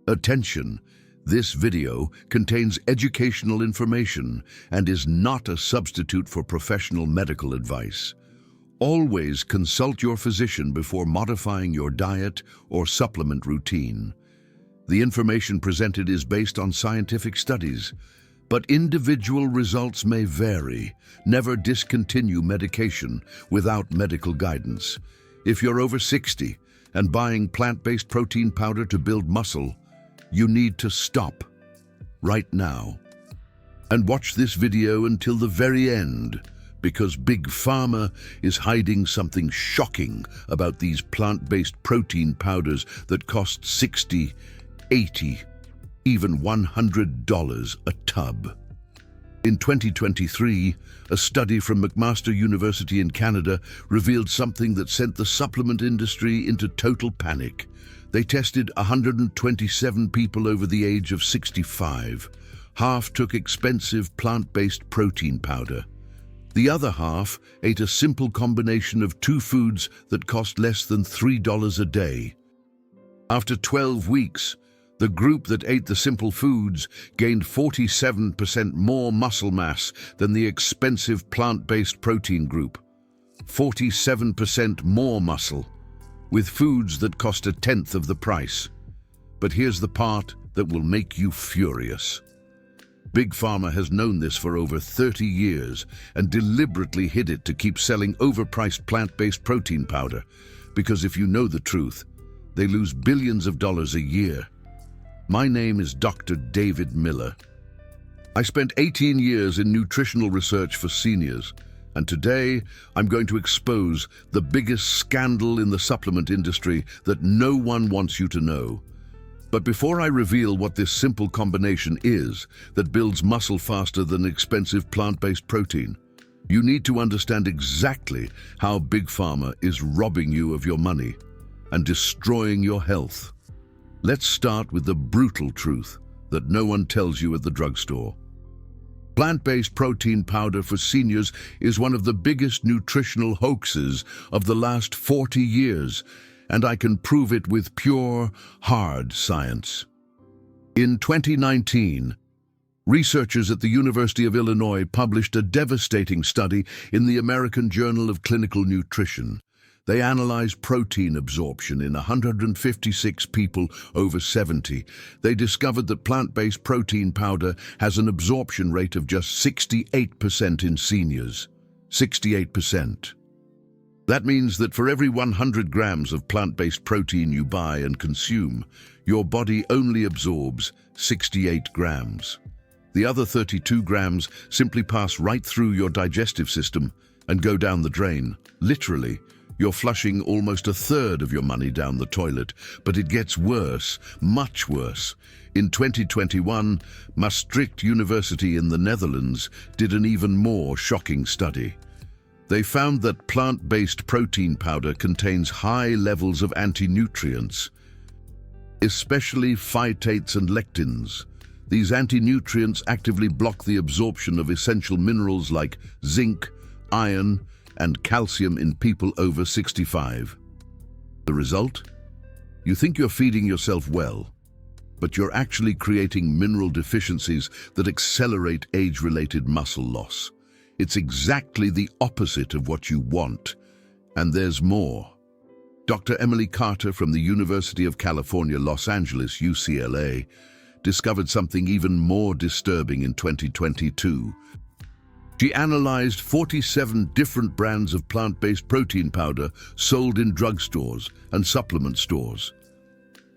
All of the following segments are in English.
Attention! This video contains educational information and is not a substitute for professional medical advice. Always consult your physician before modifying your diet or supplement routine. The information presented is based on scientific studies, but individual results may vary. Never discontinue medication without medical guidance. If you're over 60 and buying plant-based protein powder to build muscle, you need to stop right now and watch this video until the very end, because Big Pharma is hiding something shocking about these plant-based protein powders that cost $60, $80, even $100 a tub. In 2023, a study from McMaster University in Canada revealed something that sent the supplement industry into total panic. They tested 127 people over the age of 65. Half took expensive plant-based protein powder. The other half ate a simple combination of two foods that cost less than $3 a day. After 12 weeks, the group that ate the simple foods gained 47% more muscle mass than the expensive plant-based protein group. 47% more muscle, with foods that cost a tenth of the price. But here's the part that will make you furious. Big Pharma has known this for over 30 years and deliberately hid it to keep selling overpriced plant-based protein powder, because if you know the truth, they lose billions of dollars a year. My name is Dr. David Miller. I spent 18 years in nutritional research for seniors, and today I'm going to expose the biggest scandal in the supplement industry that no one wants you to know. But before I reveal what this simple combination is that builds muscle faster than expensive plant-based protein, you need to understand exactly how Big Pharma is robbing you of your money and destroying your health. Let's start with the brutal truth that no one tells you at the drugstore. Plant-based protein powder for seniors is one of the biggest nutritional hoaxes of the last 40 years, and I can prove it with pure, hard science. In 2019, researchers at the University of Illinois published a devastating study in the American Journal of Clinical Nutrition. They analyzed protein absorption in 156 people over 70. They discovered that plant-based protein powder has an absorption rate of just 68% in seniors. 68%. That means that for every 100 grams of plant-based protein you buy and consume, your body only absorbs 68 grams. The other 32 grams simply pass right through your digestive system and go down the drain. Literally, you're flushing almost a third of your money down the toilet, but it gets worse, much worse. In 2021, Maastricht University in the Netherlands did an even more shocking study. They found that plant-based protein powder contains high levels of anti-nutrients, especially phytates and lectins. These anti-nutrients actively block the absorption of essential minerals like zinc, iron, and calcium in people over 65. The result? You think you're feeding yourself well, but you're actually creating mineral deficiencies that accelerate age-related muscle loss. It's exactly the opposite of what you want, and there's more. Dr. Emily Carter from the University of California, Los Angeles, UCLA, discovered something even more disturbing in 2022. She analyzed 47 different brands of plant-based protein powder sold in drugstores and supplement stores.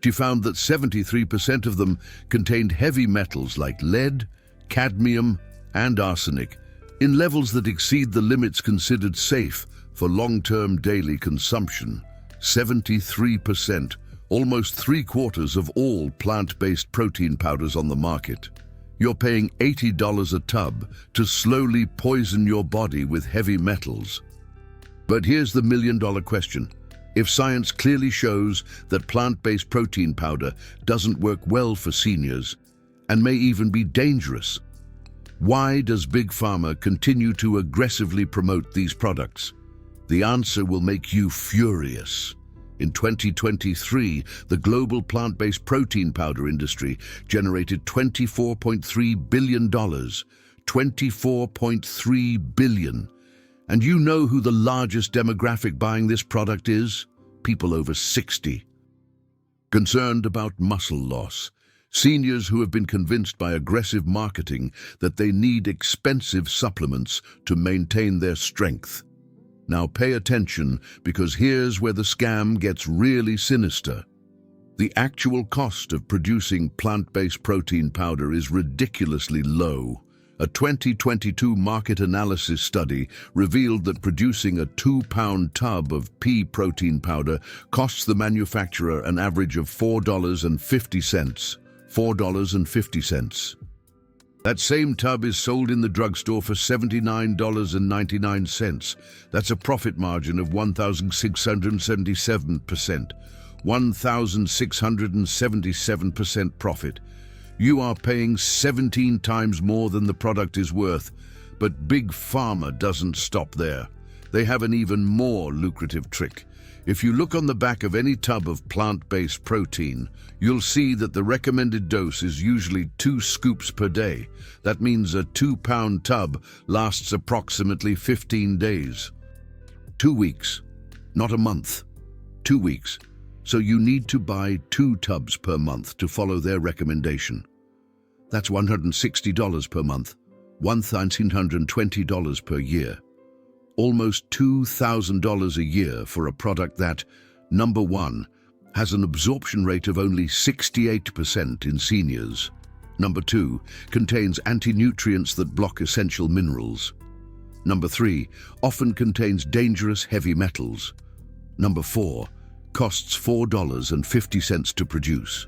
She found that 73% of them contained heavy metals like lead, cadmium, and arsenic in levels that exceed the limits considered safe for long-term daily consumption. 73%, almost 3/4 of all plant-based protein powders on the market. You're paying $80 a tub to slowly poison your body with heavy metals. But here's the million-dollar question. If science clearly shows that plant-based protein powder doesn't work well for seniors and may even be dangerous, why does Big Pharma continue to aggressively promote these products? The answer will make you furious. In 2023, the global plant-based protein powder industry generated $24.3 billion. $24.3 billion. And you know who the largest demographic buying this product is? People over 60. Concerned about muscle loss. Seniors who have been convinced by aggressive marketing that they need expensive supplements to maintain their strength. Now pay attention, because here's where the scam gets really sinister. The actual cost of producing plant-based protein powder is ridiculously low. A 2022 market analysis study revealed that producing a 2-pound tub of pea protein powder costs the manufacturer an average of $4.50. $4.50. That same tub is sold in the drugstore for $79.99. That's a profit margin of 1,677%. 1,677% profit. You are paying 17 times more than the product is worth, but Big Pharma doesn't stop there. They have an even more lucrative trick. If you look on the back of any tub of plant-based protein, you'll see that the recommended dose is usually 2 scoops per day. That means a 2-pound tub lasts approximately 15 days. 2 weeks, not a month. 2 weeks. So you need to buy 2 tubs per month to follow their recommendation. That's $160 per month, $1,920 per year. Almost $2,000 a year for a product that, number one, has an absorption rate of only 68% in seniors. Number two, contains anti-nutrients that block essential minerals. Number three, often contains dangerous heavy metals. Number four, costs $4.50 to produce.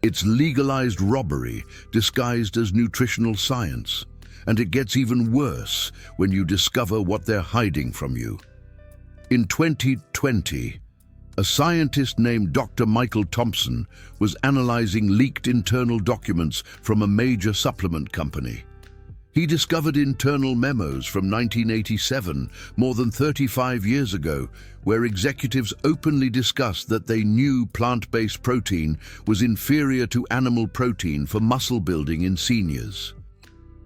It's legalized robbery disguised as nutritional science. And it gets even worse when you discover what they're hiding from you. In 2020, a scientist named Dr. Michael Thompson was analyzing leaked internal documents from a major supplement company. He discovered internal memos from 1987, more than 35 years ago, where executives openly discussed that they knew plant-based protein was inferior to animal protein for muscle building in seniors.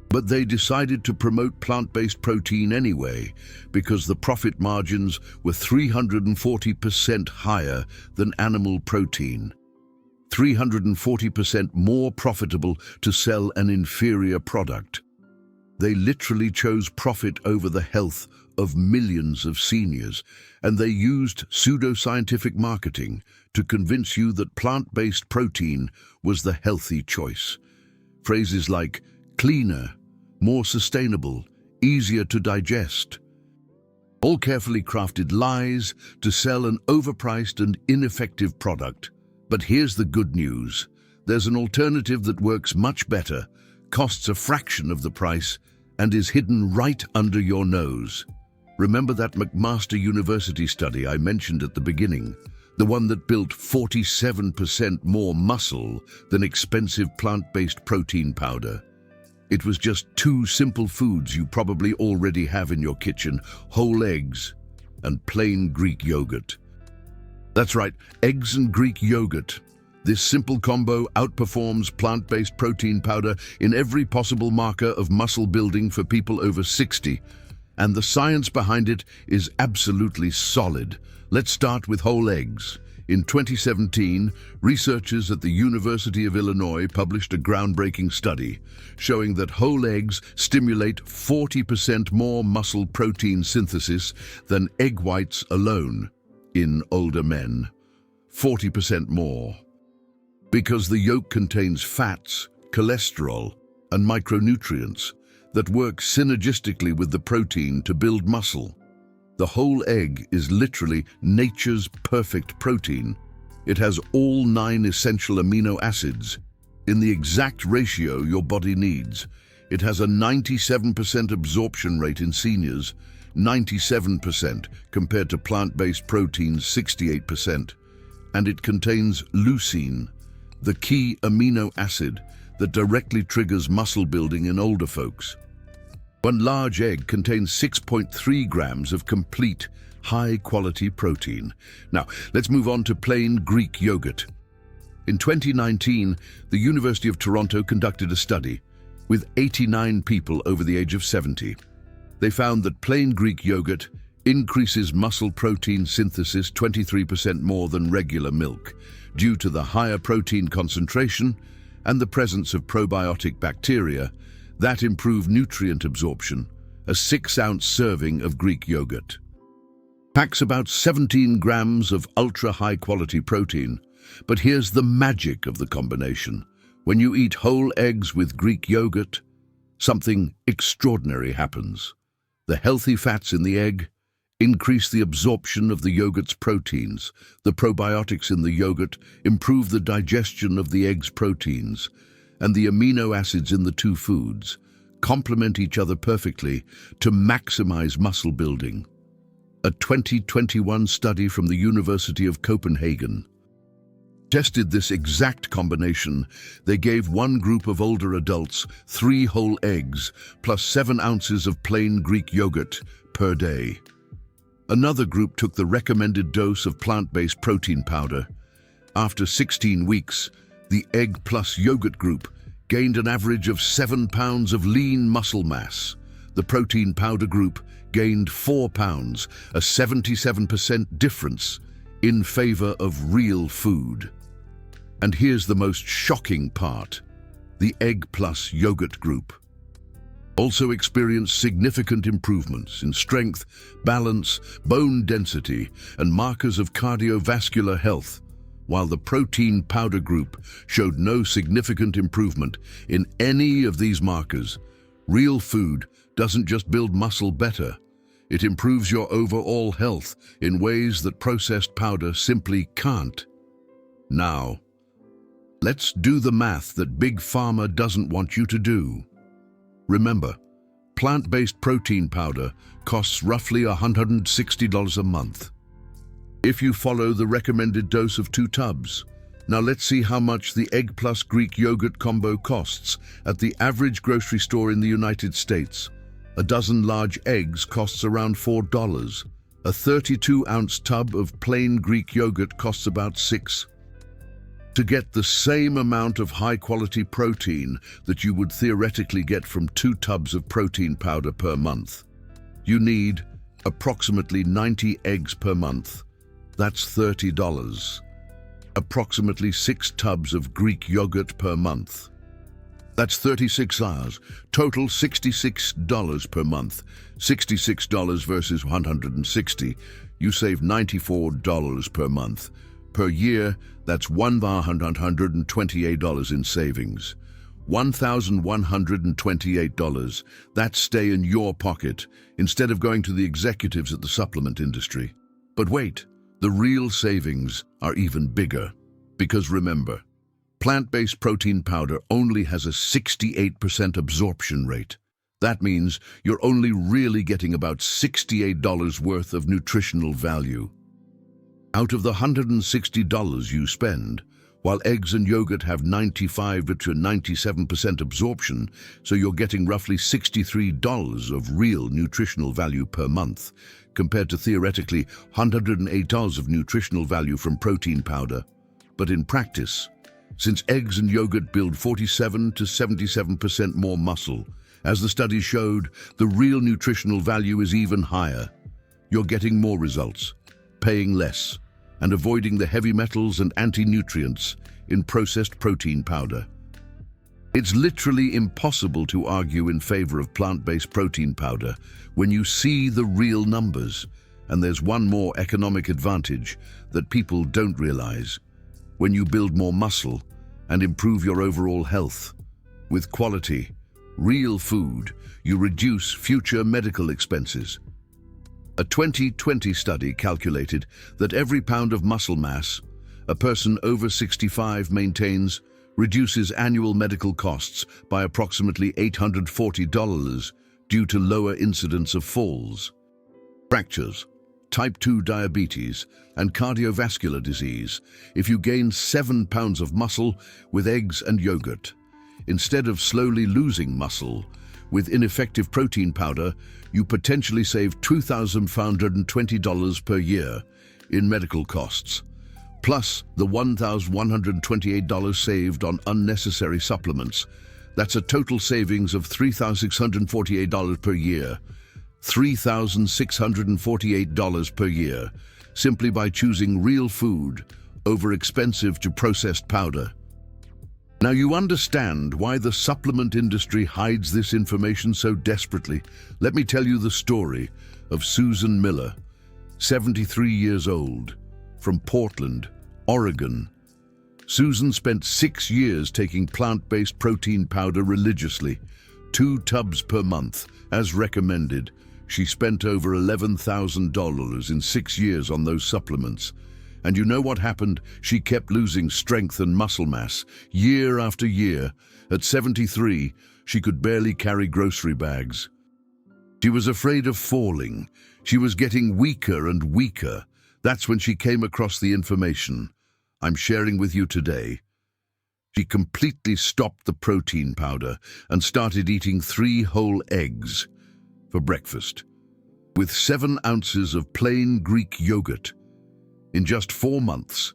But they decided to promote plant-based protein anyway, because the profit margins were 340% higher than animal protein. 340% more profitable to sell an inferior product. They literally chose profit over the health of millions of seniors, and they used pseudoscientific marketing to convince you that plant-based protein was the healthy choice. Phrases like cleaner, more sustainable, easier to digest. All carefully crafted lies to sell an overpriced and ineffective product. But here's the good news. There's an alternative that works much better, costs a fraction of the price, and is hidden right under your nose. Remember that McMaster University study I mentioned at the beginning? The one that built 47% more muscle than expensive plant-based protein powder. It was just 2 simple foods you probably already have in your kitchen: whole eggs and plain Greek yogurt. That's right, eggs and Greek yogurt. This simple combo outperforms plant-based protein powder in every possible marker of muscle building for people over 60. And the science behind it is absolutely solid. Let's start with whole eggs. In 2017, researchers at the University of Illinois published a groundbreaking study showing that whole eggs stimulate 40% more muscle protein synthesis than egg whites alone in older men. 40% more. Because the yolk contains fats, cholesterol, and micronutrients that work synergistically with the protein to build muscle. The whole egg is literally nature's perfect protein. It has all 9 essential amino acids in the exact ratio your body needs. It has a 97% absorption rate in seniors, 97% compared to plant-based protein's 68%. And it contains leucine, the key amino acid that directly triggers muscle building in older folks. One large egg contains 6.3 grams of complete, high-quality protein. Now, let's move on to plain Greek yogurt. In 2019, the University of Toronto conducted a study with 89 people over the age of 70. They found that plain Greek yogurt increases muscle protein synthesis 23% more than regular milk due to the higher protein concentration and the presence of probiotic bacteria that improve nutrient absorption. A 6-ounce serving of Greek yogurt packs about 17 grams of ultra-high-quality protein. But here's the magic of the combination. When you eat whole eggs with Greek yogurt, something extraordinary happens. The healthy fats in the egg increase the absorption of the yogurt's proteins. The probiotics in the yogurt improve the digestion of the egg's proteins, and the amino acids in the two foods complement each other perfectly to maximize muscle building. A 2021 study from the University of Copenhagen tested this exact combination. They gave one group of older adults 3 whole eggs plus 7 ounces of plain Greek yogurt per day. Another group took the recommended dose of plant-based protein powder. After 16 weeks, the egg plus yogurt group gained an average of 7 pounds of lean muscle mass. The protein powder group gained 4 pounds, a 77% difference in favor of real food. And here's the most shocking part. The egg plus yogurt group also experienced significant improvements in strength, balance, bone density, and markers of cardiovascular health, while the protein powder group showed no significant improvement in any of these markers. Real food doesn't just build muscle better, it improves your overall health in ways that processed powder simply can't. Now, let's do the math that Big Pharma doesn't want you to do. Remember, plant-based protein powder costs roughly $160 a month. If you follow the recommended dose of 2 tubs. Now let's see how much the egg plus Greek yogurt combo costs at the average grocery store in the United States. A dozen large eggs costs around $4. A 32-ounce tub of plain Greek yogurt costs about $6. To get the same amount of high-quality protein that you would theoretically get from 2 tubs of protein powder per month, you need approximately 90 eggs per month. That's $30. Approximately 6 tubs of Greek yogurt per month. That's 36 hours. Total $66 per month. $66 versus $160. You save $94 per month. Per year, that's $1,128 in savings. $1,128. That stay in your pocket instead of going to the executives at the supplement industry. But wait, the real savings are even bigger. Because remember, plant-based protein powder only has a 68% absorption rate. That means you're only really getting about $68 worth of nutritional value out of the $160 you spend, while eggs and yogurt have 95 to 97% absorption, so you're getting roughly $63 of real nutritional value per month, compared to theoretically $108 of nutritional value from protein powder. But in practice, since eggs and yogurt build 47 to 77% more muscle, as the study showed, the real nutritional value is even higher. You're getting more results, paying less, and avoiding the heavy metals and anti-nutrients in processed protein powder. It's literally impossible to argue in favor of plant-based protein powder when you see the real numbers. And there's one more economic advantage that people don't realize. When you build more muscle and improve your overall health with quality, real food, you reduce future medical expenses. A 2020 study calculated that every pound of muscle mass a person over 65 maintains reduces annual medical costs by approximately $840 due to lower incidence of falls, fractures, type 2 diabetes, and cardiovascular disease if you gain 7 pounds of muscle with eggs and yogurt. Instead of slowly losing muscle, With ineffective protein powder, you potentially save $2,520 per year in medical costs, plus the $1,128 saved on unnecessary supplements. That's a total savings of $3,648 per year. $3,648 per year, simply by choosing real food over expensive to processed powder. Now you understand why the supplement industry hides this information so desperately. Let me tell you the story of Susan Miller, 73 years old, from Portland, Oregon. Susan spent 6 years taking plant-based protein powder religiously, 2 tubs per month, as recommended. She spent over $11,000 in 6 years on those supplements. And you know what happened? She kept losing strength and muscle mass, year after year. At 73, she could barely carry grocery bags. She was afraid of falling. She was getting weaker and weaker. That's when she came across the information I'm sharing with you today. She completely stopped the protein powder and started eating 3 whole eggs for breakfast, with 7 ounces of plain Greek yogurt. In just 4 months,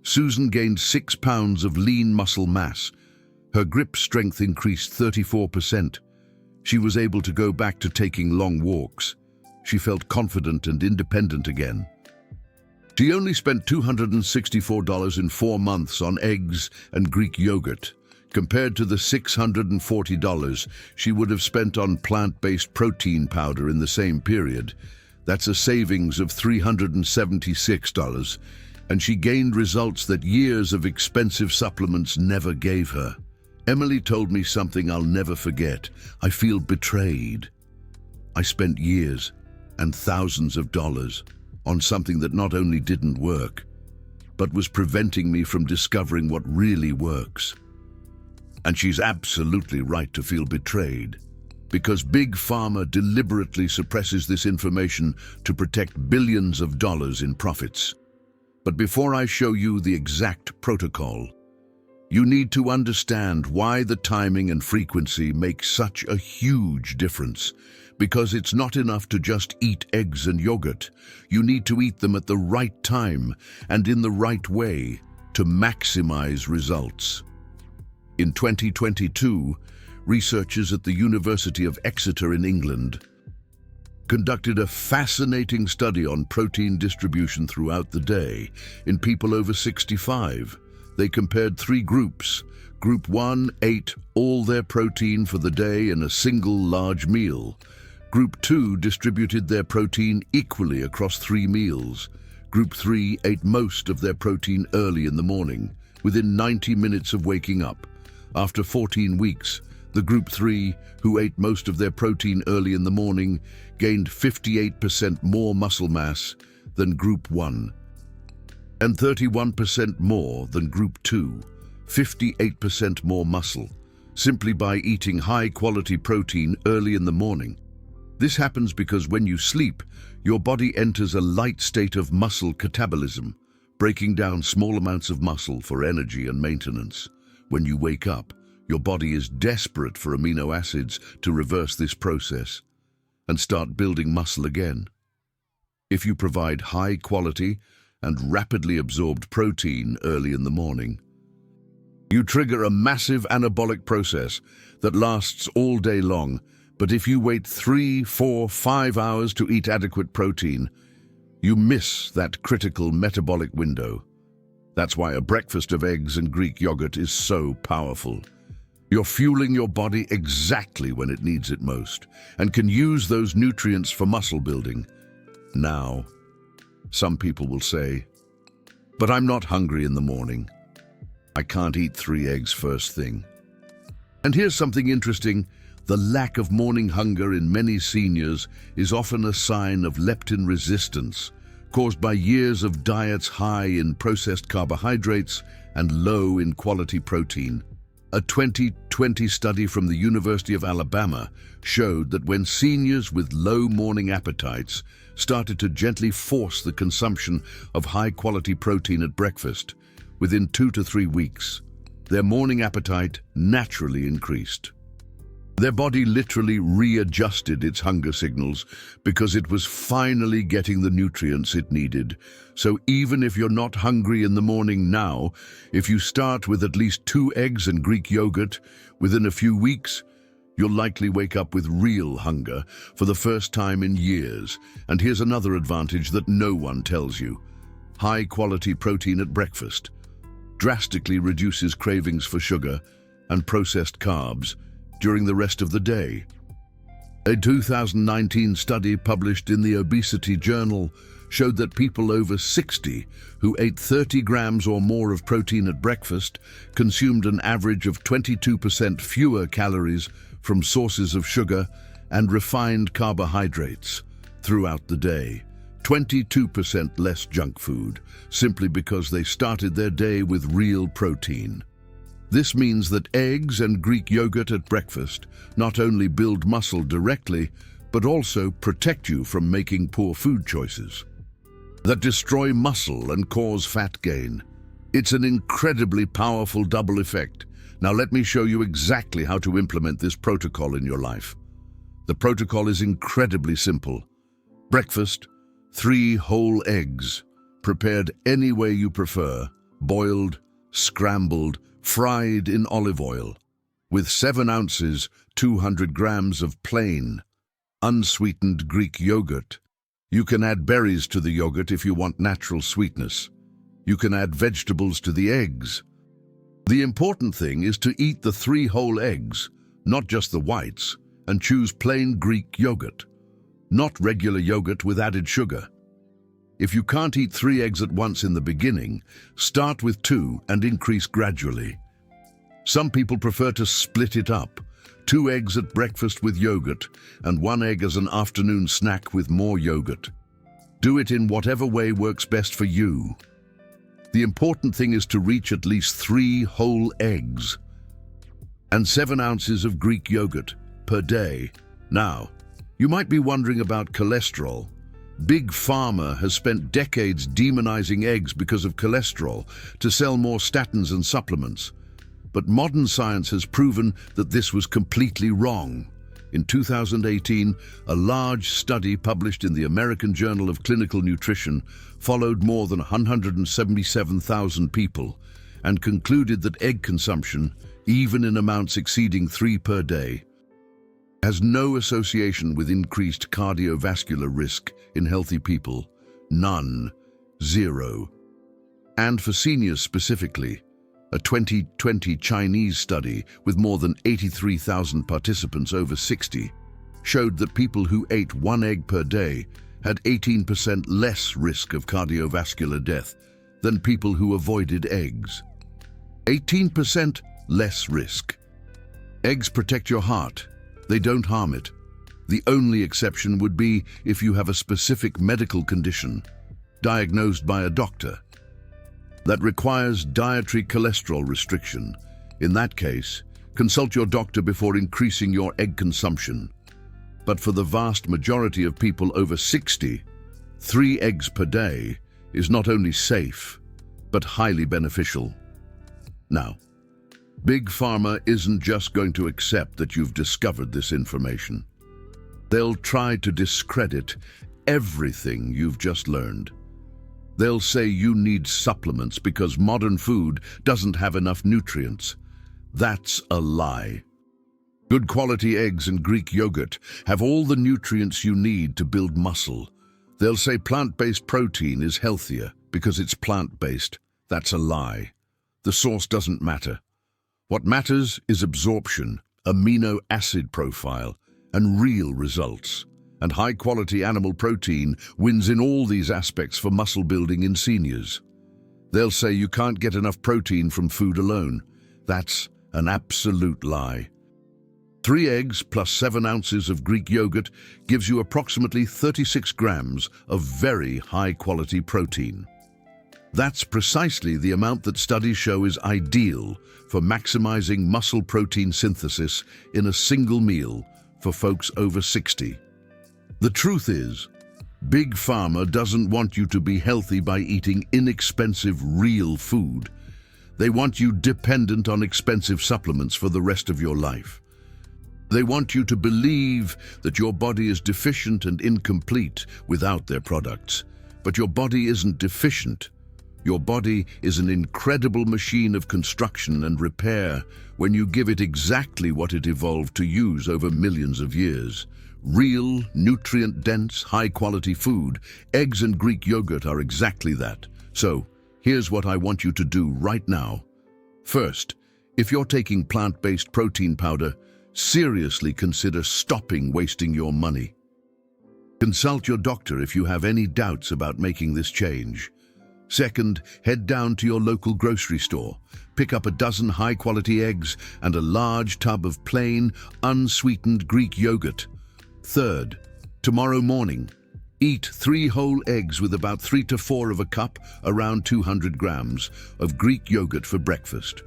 Susan gained 6 pounds of lean muscle mass. Her grip strength increased 34%. She was able to go back to taking long walks. She felt confident and independent again. She only spent $264 in 4 months on eggs and Greek yogurt, compared to the $640 she would have spent on plant-based protein powder in the same period. That's a savings of $376, and she gained results that years of expensive supplements never gave her. Emily told me something I'll never forget. I feel betrayed. I spent years and thousands of dollars on something that not only didn't work, but was preventing me from discovering what really works. And she's absolutely right to feel betrayed, because Big Pharma deliberately suppresses this information to protect billions of dollars in profits. But before I show you the exact protocol, you need to understand why the timing and frequency make such a huge difference. Because it's not enough to just eat eggs and yogurt. You need to eat them at the right time and in the right way to maximize results. In 2022, researchers at the University of Exeter in England conducted a fascinating study on protein distribution throughout the day in people over 65. They compared 3 groups. Group 1 ate all their protein for the day in a single large meal. Group 2 distributed their protein equally across 3 meals. Group 3 ate most of their protein early in the morning, within 90 minutes of waking up. After 14 weeks, the Group 3, who ate most of their protein early in the morning, gained 58% more muscle mass than Group 1, and 31% more than Group 2, 58% more muscle, simply by eating high-quality protein early in the morning. This happens because when you sleep, your body enters a light state of muscle catabolism, breaking down small amounts of muscle for energy and maintenance. When you wake up, your body is desperate for amino acids to reverse this process and start building muscle again. If you provide high-quality and rapidly absorbed protein early in the morning, you trigger a massive anabolic process that lasts all day long. But if you wait 3, 4, 5 hours to eat adequate protein, you miss that critical metabolic window. That's why a breakfast of eggs and Greek yogurt is so powerful. You're fueling your body exactly when it needs it most, and can use those nutrients for muscle building. Now, some people will say, "But I'm not hungry in the morning. I can't eat 3 eggs first thing." And here's something interesting. The lack of morning hunger in many seniors is often a sign of leptin resistance, caused by years of diets high in processed carbohydrates and low in quality protein. A 2020 study from the University of Alabama showed that when seniors with low morning appetites started to gently force the consumption of high-quality protein at breakfast, within 2 to 3 weeks, their morning appetite naturally increased. Their body literally readjusted its hunger signals because it was finally getting the nutrients it needed. So even if you're not hungry in the morning now, if you start with at least 2 eggs and Greek yogurt, within a few weeks, you'll likely wake up with real hunger for the first time in years. And here's another advantage that no one tells you. High-quality protein at breakfast drastically reduces cravings for sugar and processed carbs during the rest of the day. A 2019 study published in the Obesity Journal showed that people over 60 who ate 30 grams or more of protein at breakfast consumed an average of 22% fewer calories from sources of sugar and refined carbohydrates throughout the day. 22% less junk food, simply because they started their day with real protein. This means that eggs and Greek yogurt at breakfast not only build muscle directly, but also protect you from making poor food choices that destroy muscle and cause fat gain. It's an incredibly powerful double effect. Now let me show you exactly how to implement this protocol in your life. The protocol is incredibly simple. Breakfast, 3 whole eggs, prepared any way you prefer, boiled, scrambled, fried in olive oil, with 7 ounces, 200 grams of plain, unsweetened Greek yogurt. You can add berries to the yogurt if you want natural sweetness. You can add vegetables to the eggs. The important thing is to eat the 3 whole eggs, not just the whites, and choose plain Greek yogurt, not regular yogurt with added sugar. If you can't eat 3 eggs at once in the beginning, start with 2 and increase gradually. Some people prefer to split it up, 2 eggs at breakfast with yogurt and 1 egg as an afternoon snack with more yogurt. Do it in whatever way works best for you. The important thing is to reach at least 3 whole eggs and 7 ounces of Greek yogurt per day. Now, you might be wondering about cholesterol. Big Pharma has spent decades demonizing eggs because of cholesterol to sell more statins and supplements. But modern science has proven that this was completely wrong. In 2018, a large study published in the American Journal of Clinical Nutrition followed more than 177,000 people and concluded that egg consumption, even in amounts exceeding 3 per day, has no association with increased cardiovascular risk in healthy people. None. 0. And for seniors specifically, a 2020 Chinese study with more than 83,000 participants over 60 showed that people who ate 1 egg per day had 18% less risk of cardiovascular death than people who avoided eggs. 18% less risk. Eggs protect your heart. They don't harm it. The only exception would be if you have a specific medical condition diagnosed by a doctor that requires dietary cholesterol restriction. In that case, consult your doctor before increasing your egg consumption. But for the vast majority of people over 60, 3 eggs per day is not only safe, but highly beneficial. Now, Big Pharma isn't just going to accept that you've discovered this information. They'll try to discredit everything you've just learned. They'll say you need supplements because modern food doesn't have enough nutrients. That's a lie. Good quality eggs and Greek yogurt have all the nutrients you need to build muscle. They'll say plant-based protein is healthier because it's plant-based. That's a lie. The source doesn't matter. What matters is absorption, amino acid profile, and real results. And high-quality animal protein wins in all these aspects for muscle building in seniors. They'll say you can't get enough protein from food alone. That's an absolute lie. 3 eggs plus 7 ounces of Greek yogurt gives you approximately 36 grams of very high-quality protein. That's precisely the amount that studies show is ideal for maximizing muscle protein synthesis in a single meal for folks over 60. The truth is, Big Pharma doesn't want you to be healthy by eating inexpensive real food. They want you dependent on expensive supplements for the rest of your life. They want you to believe that your body is deficient and incomplete without their products. But your body isn't deficient. Your body is an incredible machine of construction and repair when you give it exactly what it evolved to use over millions of years. Real, nutrient-dense, high-quality food. Eggs and Greek yogurt are exactly that. So, here's what I want you to do right now. First, if you're taking plant-based protein powder, seriously consider stopping wasting your money. Consult your doctor if you have any doubts about making this change. Second, head down to your local grocery store. Pick up a dozen high-quality eggs and a large tub of plain, unsweetened Greek yogurt. Third, tomorrow morning, eat 3 whole eggs with about 3 to 4 of a cup, around 200 grams, of Greek yogurt for breakfast.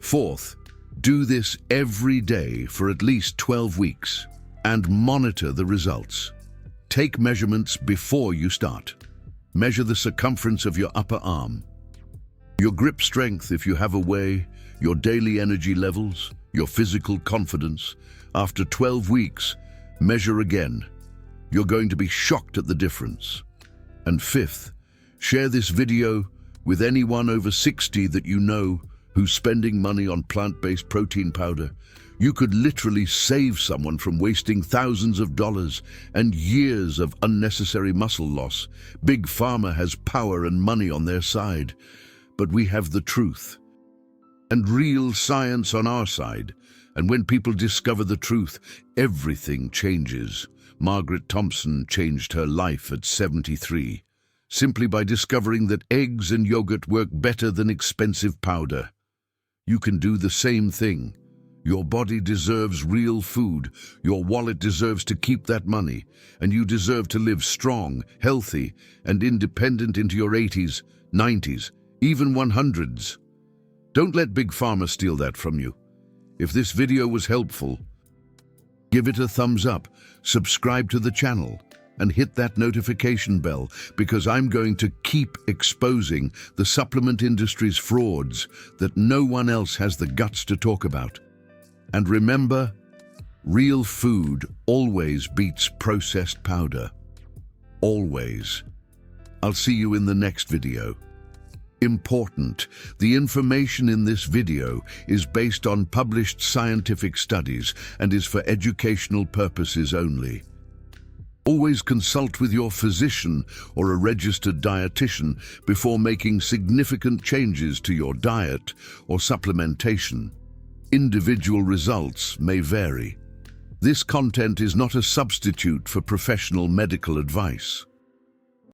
Fourth, do this every day for at least 12 weeks and monitor the results. Take measurements before you start. Measure the circumference of your upper arm, your grip strength if you have a way, your daily energy levels, your physical confidence. After 12 weeks, measure again. You're going to be shocked at the difference. And fifth, share this video with anyone over 60 that you know who's spending money on plant-based protein powder. You could literally save someone from wasting thousands of dollars and years of unnecessary muscle loss. Big Pharma has power and money on their side, but we have the truth and real science on our side. And when people discover the truth, everything changes. Margaret Thompson changed her life at 73, simply by discovering that eggs and yogurt work better than expensive powder. You can do the same thing. Your body deserves real food, your wallet deserves to keep that money, and you deserve to live strong, healthy, and independent into your 80s, 90s, even 100s. Don't let Big Pharma steal that from you. If this video was helpful, give it a thumbs up, subscribe to the channel, and hit that notification bell, because I'm going to keep exposing the supplement industry's frauds that no one else has the guts to talk about. And remember, real food always beats processed powder. Always. I'll see you in the next video. Important, the information in this video is based on published scientific studies and is for educational purposes only. Always consult with your physician or a registered dietitian before making significant changes to your diet or supplementation. Individual results may vary. This content is not a substitute for professional medical advice.